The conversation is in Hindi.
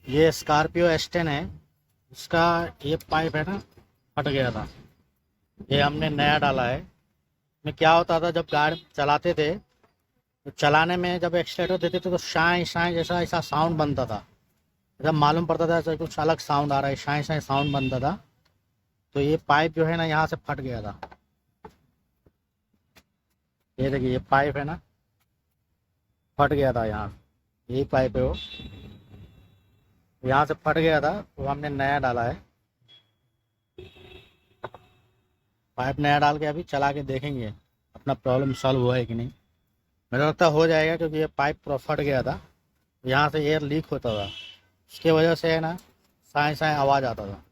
ये स्कॉर्पियो S10 है। इसका ये पाइप है ना, फट गया था। ये हमने नया डाला है। में क्या होता था, जब गाड़ी चलाते थे तो चलाने में जब एक्सीलेटर देते थे तो शाई शाई जैसा ऐसा साउंड बनता था। जब मालूम पड़ता था ऐसा कुछ अलग साउंड आ रहा है, शाई शाई साउंड बनता था। तो ये पाइप जो है ना, यहाँ से फट गया था। ये देखिए, ये पाइप है ना, फट गया था यहाँ। यही पाइप है वो, यहाँ से फट गया था तो हमने नया डाला है। पाइप नया डाल के अभी चला के देखेंगे अपना प्रॉब्लम सॉल्व हुआ है कि नहीं। मुझे लगता है हो जाएगा, क्योंकि ये पाइप पूरा फट गया था। यहाँ से एयर लीक होता था, उसके वजह से है ना, साए साए आवाज़ आता था।